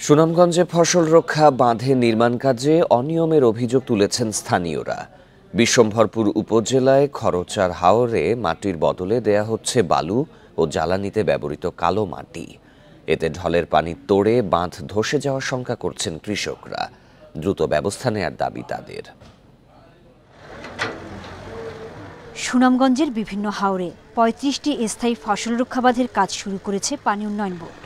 সুনামগঞ্জে ফসল রক্ষা বাঁধে নির্মাণ কাজে অনিয়মের অভিযোগ তুলেছেন স্থানীয়রা। বিশ্বম্ভরপুর উপজেলায় খরচার হাওরে মাটির বদলে দেয়া হচ্ছে বালু ও জ্বালানিতে ব্যবহৃত কালো মাটি। এতে ঢলের পানি তোড়ে বাঁধ ধসে যাওয়ার শঙ্কা করছেন কৃষকরা। দ্রুত ব্যবস্থা নেয়ার দাবি তাদের। সুনামগঞ্জের বিভিন্ন হাওরে ৩৫টি স্থায়ী ফসল রক্ষা বাঁধের কাজ শুরু করেছে পানি উন্নয়ন বোর্ড।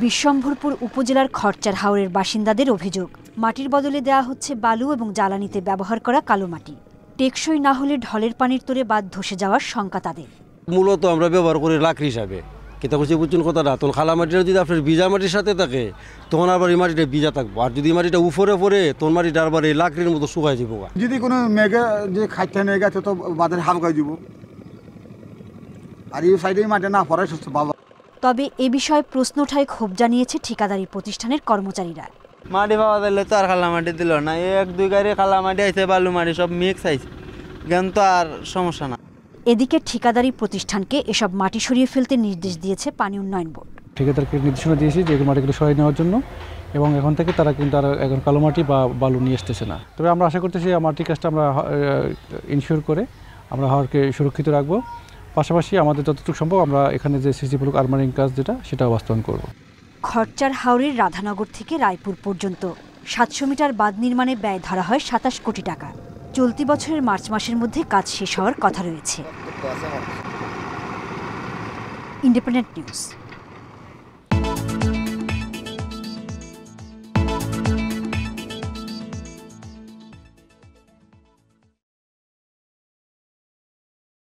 বিশ্বম্ভরপুর উপজেলার খরচার হাওরের বাসিন্দাদের অভিযোগ, মাটির বদলে দেওয়া হচ্ছে বালু এবং জ্বালানিতে ব্যবহার করা কালো মাটি। টেকসই না হলে ঢলের পানির তোড়ে বাঁধ ধসে যাওয়ার শঙ্কা তাদের। মূলত আমরা ব্যবহার করি লাকড়ি হিসাবে, কিন্তু বুঝছেন কথাটা, তখন খালা মাটিটা যদি আপনার ভিজা মাটির সাথে থাকে তখন আবার এই মাটিটা ভিজা থাকবো, আর যদি মাটিটা উপরে পড়ে তখন মাটিটা আবার এই লাকড়ির মতো শুকাই যাবো। যদি কোনো মেঘে যে খাইতে নিয়ে গেছে তো বাঁধের হালকাই দিব, আর এই সাইডে মাটি না পড়াই সুস্থ ভালো। তবে এ বিষয়ে প্রশ্ন ওঠায় ক্ষোভ জানিয়েছে ঠিকাদারি প্রতিষ্ঠানের কর্মচারীরা। মাটি পাওয়া দিলে তো আর খালা মাটি দিল না, এক দুই গাড়ি খালা মাটি আইছে, বালু মাটি সব মিক্স আইছে, জ্ঞান তো আর সমস্যা না। এদিকে ঠিকাদারি প্রতিষ্ঠানকে এসব মাটি সরিয়ে ফেলতে নির্দেশ দিয়েছে পানি উন্নয়ন বোর্ড। ঠিকাদারকে নির্দেশনা দিয়েছি যে মাটিগুলো সরিয়ে নেওয়ার জন্য, এবং এখন থেকে তারা কিন্তু আর এখন কালো মাটি বা বালু নিয়ে আসতেছে না। তবে আমরা আশা করতেছি মাটির কাজটা আমরা ইনশিওর করে আমরা হাওরকে সুরক্ষিত রাখবো। পাশাপাশি আমাদের যতটুকু সম্ভব আমরা এখানে যে সিসিমূলক আর্মারিং কাজ সেটা বাস্তবায়ন করব। খরচার হাওরের রাধানগর থেকে রায়পুর পর্যন্ত ৭০০ মিটার বাঁধ নির্মাণে ব্যয় ধরা হয় ২৭ কোটি টাকা। চলতি বছরের মার্চ মাসের মধ্যে কাজ শেষ হওয়ার কথা রয়েছে। Independent news.